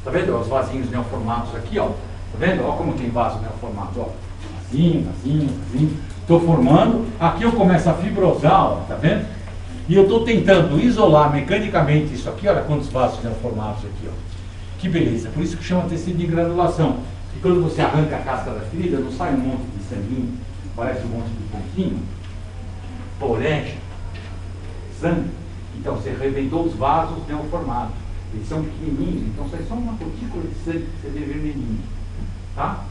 Tá vendo? Os vasinhos neoformados aqui, ó. Tá vendo? Ó como tem vaso neoformado, ó. Vasinho. Estou formando. Aqui eu começo a fibrosar, ó. Tá vendo? E eu estou tentando isolar mecanicamente isso aqui. Olha quantos vasos neoformados aqui, ó. Que beleza. Por isso que chama tecido de granulação. E quando você arranca a casca da ferida, não sai um monte de sanguinho, parece um monte de pontinho, poreja, sangue. Então você arrebentou os vasos neoformados. Eles são pequenininhos, então sai só uma gotícula de sangue que você vê vermelhinho. Tá?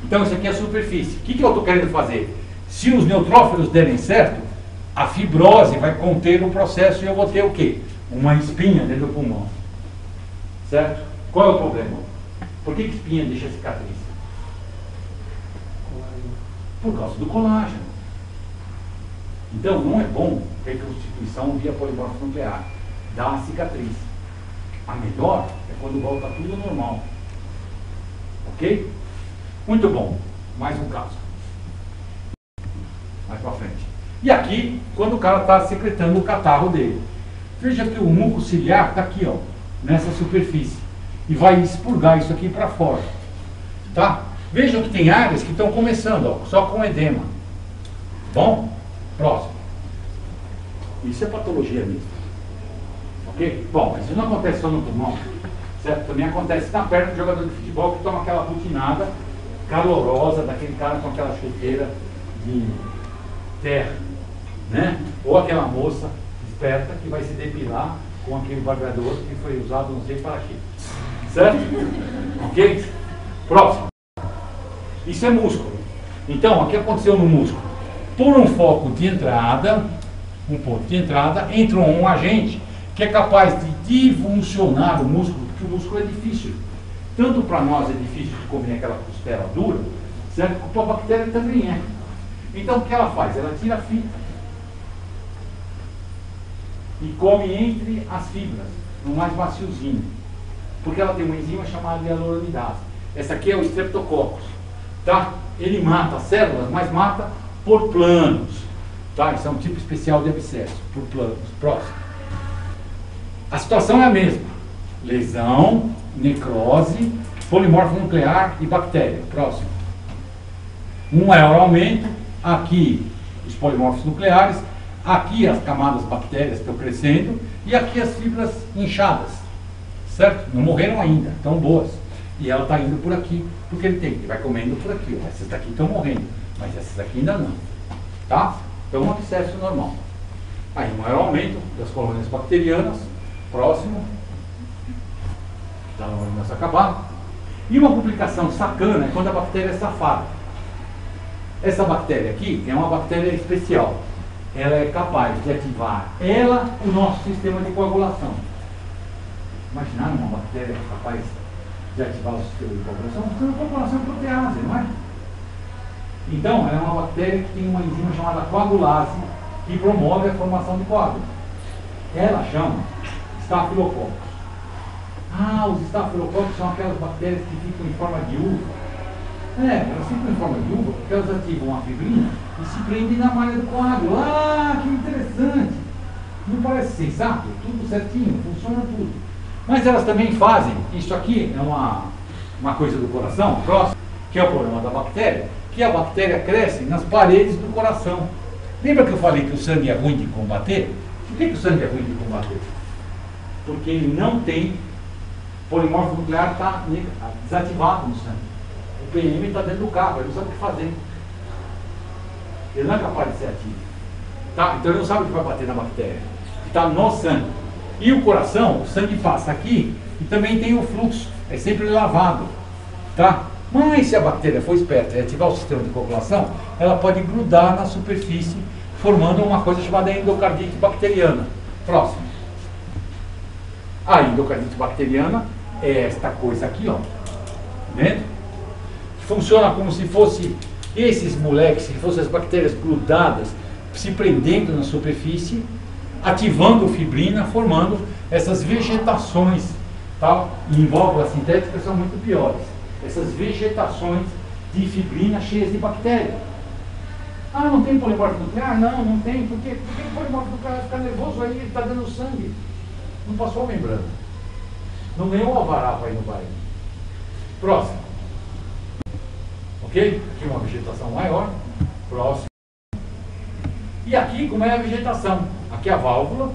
Então isso aqui é a superfície. O que eu estou querendo fazer? Se os neutrófilos derem certo, a fibrose vai conter o processo e eu vou ter o quê? Uma espinha dentro do pulmão. Certo? Qual é o problema? Por que espinha deixa cicatriz? Por causa do colágeno. Então não é bom reconstituição via polimorfo nuclear. Dá uma cicatriz. A melhor é quando volta tudo ao normal. Ok? Muito bom. Mais um caso. Mais pra frente. E aqui, quando o cara está secretando o catarro dele. Veja que o muco ciliar está aqui, ó, nessa superfície. E vai expurgar isso aqui para fora. Tá? Vejam que tem áreas que estão começando, ó, só com edema. Bom? Próximo. Isso é patologia mesmo. Ok? Bom, mas isso não acontece só no pulmão. Certo? Também acontece na perna do jogador de futebol que toma aquela butinada calorosa daquele cara com aquela chuteira de terra. Né? Ou aquela moça esperta que vai se depilar com aquele barbeador que foi usado não sei para quê. Certo? Ok? Próximo. Isso é músculo. Então, o que aconteceu no músculo? Por um foco de entrada, um ponto de entrada, entra um agente que é capaz de divulsionar o músculo, porque o músculo é difícil. Tanto para nós é difícil de comer aquela costela dura, certo? Para a bactéria também é. Então, o que ela faz? Ela tira a fita e come entre as fibras, no mais maciozinho. Porque ela tem uma enzima chamada hialuronidase. Essa aqui é o Streptococcus. Tá? Ele mata as células, mas mata por planos. Tá? Isso é um tipo especial de abscesso, por planos. Próximo. A situação é a mesma. Lesão, necrose, polimorfo nuclear e bactéria. Próximo. Um maior aumento. Aqui, os polimorfos nucleares. Aqui as camadas bactérias estão crescendo e aqui as fibras inchadas, certo? Não morreram ainda, estão boas. E ela está indo por aqui, porque ele vai comendo por aqui. Ó. Essas daqui estão morrendo, mas essas aqui ainda não. Tá? Então um abscesso normal. Aí um maior aumento das colônias bacterianas, próximo, está na hora de acabar. E uma complicação sacana é quando a bactéria é safada. Essa bactéria aqui é uma bactéria especial. Ela é capaz de ativar o nosso sistema de coagulação. Imaginaram uma bactéria capaz de ativar o sistema de coagulação? O sistema de coagulação é protease, não é? Então, ela é uma bactéria que tem uma enzima chamada coagulase, que promove a formação de coágulos. Ela chama estafilococos. Os estafilococos são aquelas bactérias que ficam em forma de uva. Elas ficam em forma de uva porque elas ativam a fibrina e se prendem na malha do coágulo. Que interessante! Não parece sensato? Tudo certinho, funciona tudo. Mas elas também fazem, isso aqui é uma coisa do coração, próximo, que é o problema da bactéria, que a bactéria cresce nas paredes do coração. Lembra que eu falei que o sangue é ruim de combater? Por que o sangue é ruim de combater? Porque ele não tem, o polimorfo nuclear está desativado no sangue. O PM está dentro do carro, ele não sabe o que fazer. Ele não é capaz de ser ativo. Tá? Então ele não sabe o que vai bater na bactéria. Está no sangue. E o coração, o sangue passa aqui e também tem o fluxo. É sempre lavado. Tá? Mas se a bactéria for esperta e ativar o sistema de coagulação, ela pode grudar na superfície, formando uma coisa chamada endocardite bacteriana. Próximo. A endocardite bacteriana é esta coisa aqui, ó. Vendo? Funciona como se fosse esses moleques, se fossem as bactérias grudadas, se prendendo na superfície, ativando fibrina, formando essas vegetações, tá? E em válvulas sintéticas são muito piores. Essas vegetações de fibrina cheias de bactéria. Não tem polimorfo nuclear? Não tem. Por quê? Porque o polimorfo nuclear fica nervoso aí, ele está dando sangue. Não passou a membrana. Não ganhou o alvará para ir no baile. Próximo. Ok? Aqui uma vegetação maior. Próximo. E aqui, como é a vegetação? Aqui é a válvula.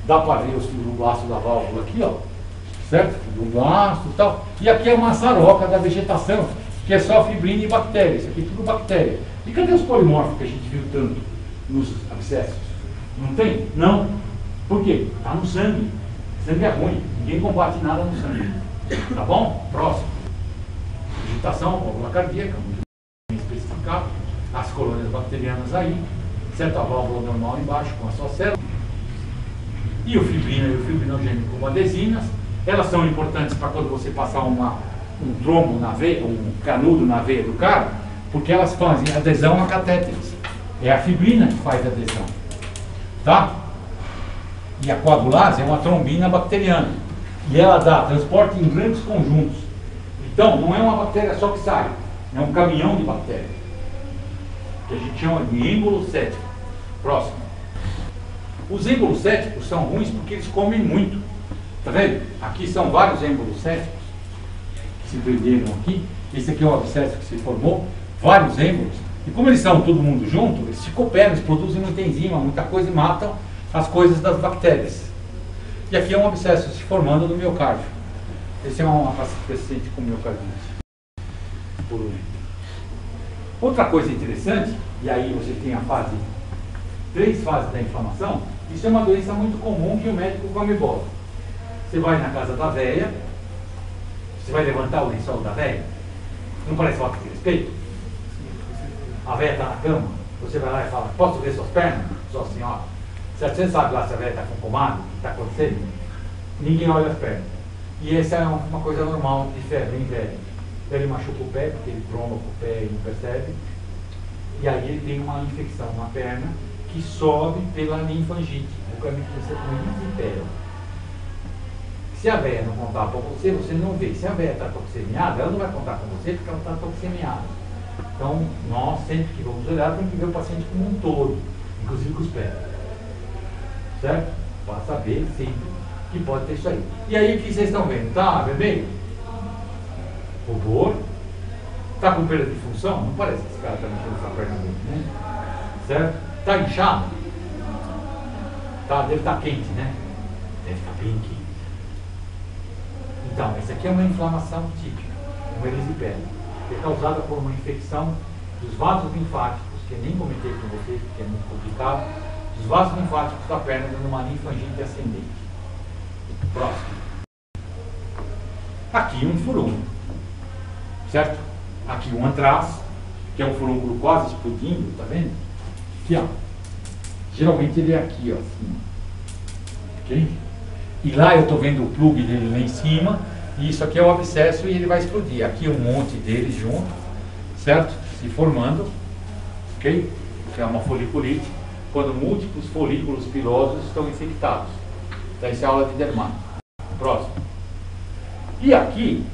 Dá para ver os fibroblastos da válvula aqui, ó. Certo? Fibroblasto e tal. E aqui é uma maçaroca da vegetação, que é só fibrina e bactéria. Isso aqui é tudo bactéria. E cadê os polimorfos que a gente viu tanto nos abscessos? Não tem? Não. Por quê? Está no sangue. Sangue é ruim. Ninguém combate nada no sangue. Tá bom? Próximo. Vegetação, válvula cardíaca, muito bem especificado. As colônias bacterianas aí. Certo? A válvula normal embaixo com a sua célula. E o fibrina e o fibrinogênio como adesinas. Elas são importantes para quando você passar um trombo na veia, um canudo na veia do cara, porque elas fazem adesão a catéteres. É a fibrina que faz adesão. Tá? E a coagulase é uma trombina bacteriana. E ela dá transporte em grandes conjuntos. Então, não é uma bactéria só que sai. É um caminhão de bactérias. Que a gente chama de êmbolo cético. Próximo. Os êmbolos céticos são ruins porque eles comem muito. Tá vendo? Aqui são vários êmbolos céticos que se prenderam aqui. Esse aqui é um abscesso que se formou. Vários êmbolos. E como eles são todo mundo junto, eles se cooperam, eles produzem muita enzima, muita coisa e matam as coisas das bactérias. E aqui é um abscesso se formando no miocárdio. Esse é uma paciente com miocardite. Outra coisa interessante, e aí você tem a fase, 3 fases da inflamação. Isso é uma doença muito comum que o médico come bola. Você vai na casa da véia, você vai levantar o lençol da véia, não parece falta de respeito? A véia está na cama, você vai lá e fala, posso ver suas pernas, sua senhora? Você sabe lá se a véia está com pomada, o que está acontecendo? Ninguém olha as pernas. E essa é uma coisa normal de febre em velho. Ele machuca o pé, porque ele tromba com o pé e não percebe. E aí ele tem uma infecção na perna que sobe pela linfangite. O caminho que você com erisipela. Se a véia não contar para você, você não vê. Se a véia está toxemiada, ela não vai contar com você porque ela está toxemiada. Então, nós sempre que vamos olhar, tem que ver o paciente como um todo, inclusive com os pés. Certo? Para saber sempre que pode ter isso aí. E aí o que vocês estão vendo? Tá vermelho? Rubor. Tá com perda de função? Não parece que esse cara está mexendo essa perna muito, né? Certo? Está inchado? Tá, deve estar quente, né? Deve estar bem quente. Então, essa aqui é uma inflamação típica, uma erisipela. É causada por uma infecção dos vasos linfáticos, que eu nem comentei com vocês, porque é muito complicado, dos vasos linfáticos da perna dando uma linfangite ascendente. Próximo. Aqui um furúnculo, certo? Aqui um antraz, que é um furúnculo quase explodindo, tá vendo? Aqui, ó. Geralmente ele é aqui, ó, assim. Ok? E lá eu estou vendo o plug dele lá em cima, e isso aqui é o abscesso e ele vai explodir. Aqui um monte deles junto, certo? Se formando, ok? Que é uma foliculite, quando múltiplos folículos pilosos estão infectados. Então, essa é a aula de dermato. Próximo. E aqui,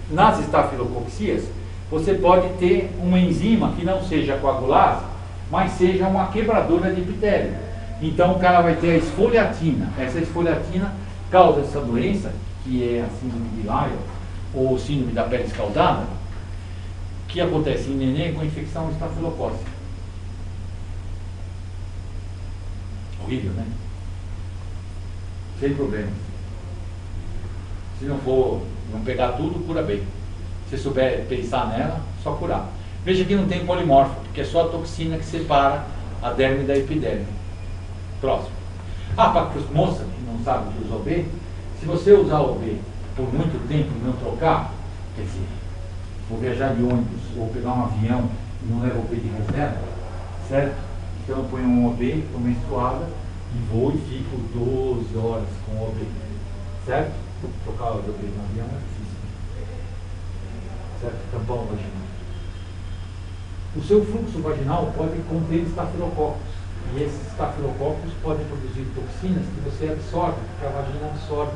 nas estafilococcías, você pode ter uma enzima que não seja coagulase, mas seja uma quebradora de epitélio. Então, o cara vai ter a esfoliatina. Essa esfoliatina causa essa doença, que é a síndrome de Lyell, ou síndrome da pele escaldada, que acontece em neném com infecção estafilocócica. Horrível, né? Sem problema. Se não for, não pegar tudo, cura bem. Se souber pensar nela, só curar. Veja que não tem polimorfo, porque é só a toxina que separa a derme da epiderme. Próximo. Para as moças que não sabem que usa OB, se você usar OB por muito tempo e não trocar, quer dizer, vou viajar de ônibus ou pegar um avião e não levo OB de reserva, certo? Então eu ponho um OB, estou menstruada, e vou e fico 12 horas com o OB, certo? Trocar o OB no avião é difícil, certo? Tampão vaginal. O seu fluxo vaginal pode conter estafilococos, e esses estafilococos podem produzir toxinas que você absorve, porque a vagina absorve.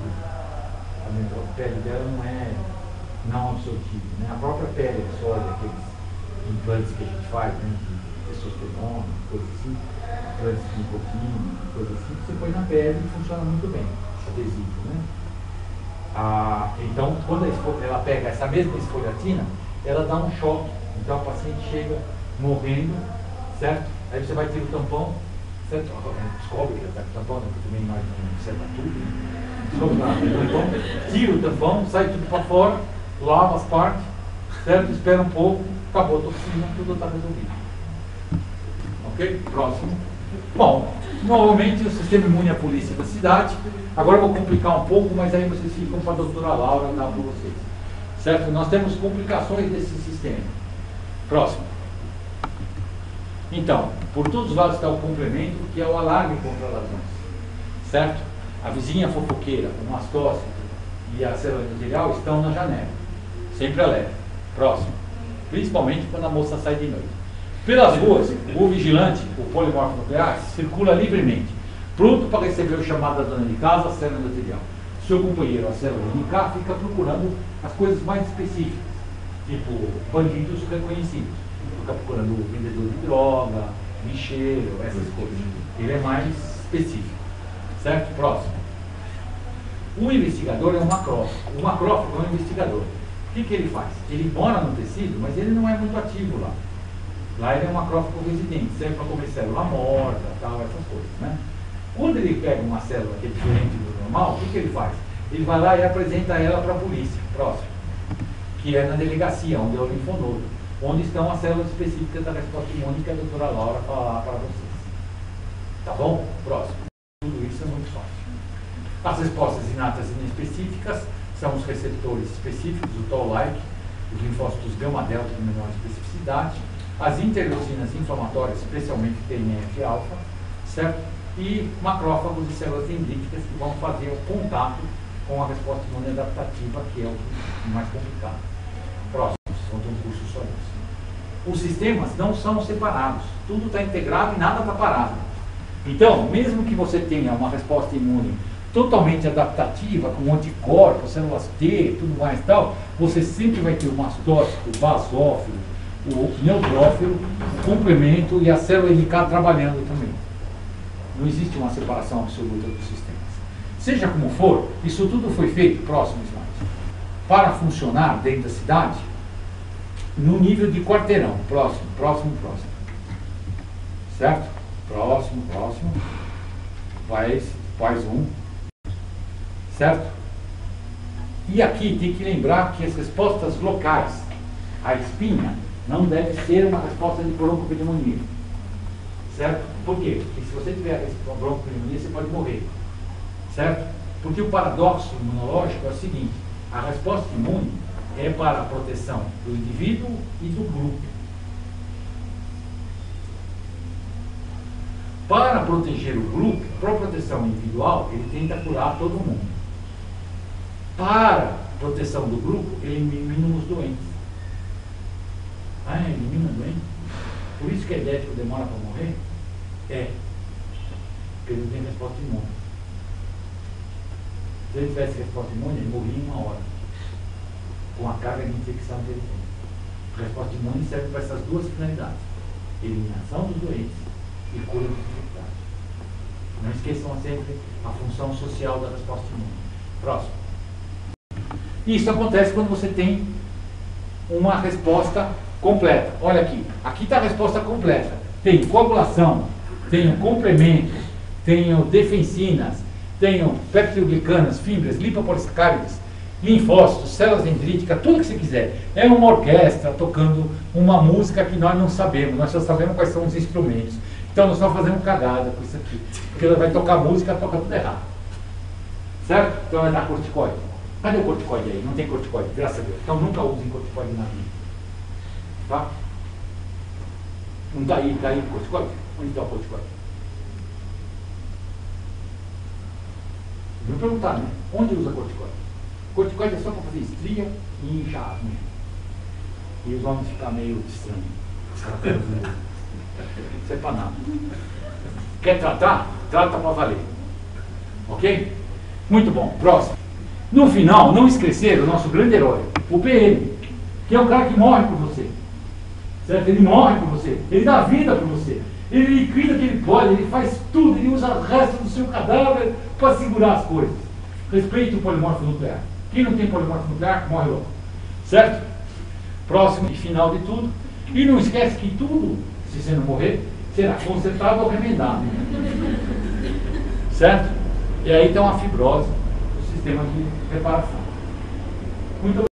A pele dela não é não absortiva, né? A própria pele absorve aqueles implantes que a gente faz, né? De testosterona, coisa assim, implantes de nicotina, coisa assim, que você põe na pele e funciona muito bem, adesivo, né? Então, quando ela pega essa mesma esfoliatina, ela dá um choque. Então, a paciente chega morrendo, certo? Aí você vai ter o tampão, certo? Descobre que está com o tampão, né? Porque também nós não observa tudo, né? Descobre que ela tem o tampão, tira o tampão, sai tudo para fora, lava as partes, certo? Espera um pouco, acabou a toxina, tudo está resolvido. Ok? Próximo. Bom, normalmente o sistema imune é a polícia da cidade. Agora eu vou complicar um pouco, mas aí vocês ficam com a doutora Laura dar para vocês. Certo? Nós temos complicações desse sistema. Próximo. Então, por todos os lados está o complemento, que é o alarme contra ladrões. Certo? A vizinha fofoqueira, o mastócito e a célula endotelial estão na janela. Sempre alerta. Próximo. Principalmente quando a moça sai de noite. Pelas ruas, o vigilante, o polimorfo nuclear, circula livremente, pronto para receber o chamado da dona de casa, a célula endotelial. Seu companheiro, a célula NK, fica procurando as coisas mais específicas, tipo bandidos reconhecidos. Fica procurando o vendedor de droga, lixeiro, essas coisas. Ele é mais específico. Certo? Próximo. O investigador é um macrófago. O macrófago é um investigador. O que ele faz? Ele mora no tecido, mas ele não é muito ativo lá. Lá ele é um macrófago residente, serve para comer célula morta, tal, essas coisas, né? Quando ele pega uma célula que é diferente do normal, o que ele faz? Ele vai lá e apresenta ela para a polícia, próximo, que é na delegacia, onde é o linfonodo, onde estão as células específicas da resposta imune que a doutora Laura falar para vocês. Tá bom? Próximo. Tudo isso é muito fácil. As respostas inatas e inespecíficas são os receptores específicos, o Toll-like, os linfócitos gama-delta de menor especificidade, as interleucinas inflamatórias, especialmente TNF-alfa, certo? E macrófagos e células dendríticas que vão fazer o contato com a resposta imune adaptativa, que é o mais complicado. Próximo, vão ter um curso só isso. Os sistemas não são separados, tudo está integrado e nada está parado. Então, mesmo que você tenha uma resposta imune totalmente adaptativa, com anticorpos, células T, tudo mais e tal, você sempre vai ter o mastócito, o basófilo, o neutrófilo, o complemento e a célula NK trabalhando também. Não existe uma separação absoluta dos sistemas. Seja como for, isso tudo foi feito, próximo slide, para funcionar dentro da cidade no nível de quarteirão. Próximo. Certo? Próximo, próximo. Faz um. Certo? E aqui tem que lembrar que as respostas locais, a espinha, não deve ser uma resposta de broncopneumonia. Certo? Por quê? Porque se você tiver broncopneumonia, você pode morrer. Certo? Porque o paradoxo imunológico é o seguinte: a resposta imune é para a proteção do indivíduo e do grupo. Para proteger o grupo, para proteção individual, ele tenta curar todo mundo. Para proteção do grupo, ele elimina os doentes. Ah, elimina o doente? Por isso que elétrico demora para morrer? É. Porque ele não tem resposta imune. Se ele tivesse resposta imune, ele morria em 1 hora. Com a carga de infecção que ele tem. A resposta imune serve para essas duas finalidades: eliminação dos doentes e cura dos infectados. Não esqueçam sempre a função social da resposta imune. Próximo. Isso acontece quando você tem uma resposta completa. Olha aqui. Aqui está a resposta completa. Tem coagulação, tenho complemento, tenho defensinas, tenho peptidoglicanas, fibras, lipopolisacáridas, linfócitos, células dendríticas, tudo que você quiser. É uma orquestra tocando uma música que nós não sabemos, nós só sabemos quais são os instrumentos. Então nós só fazemos cagada com isso aqui. Porque ela vai tocar música, toca tudo errado. Certo? Então vai dar corticoide. Cadê o corticoide aí? Não tem corticoide, graças a Deus. Então nunca usem corticoide na vida. Tá? Não está aí o corticoide? Onde está o corticoide? Vou perguntar, né? Onde usa corticoide? Corticoide é só para fazer estria e inchar. Né? E os homens ficam meio estranhos. Isso é para nada. Quer tratar? Trata para valer. Ok? Muito bom. Próximo. No final, não esquecer o nosso grande herói, o PM, que é o cara que morre por você. Certo? Ele morre por você. Ele dá vida por você. Ele cuida que ele pode, ele faz tudo, ele usa o resto do seu cadáver para segurar as coisas. Respeite o polimorfo nuclear. Quem não tem polimorfo nuclear, morre logo. Certo? Próximo e final de tudo. E não esquece que tudo, se você não morrer, será consertado ou remendado. Certo? E aí tem uma fibrose do sistema de reparação. Muito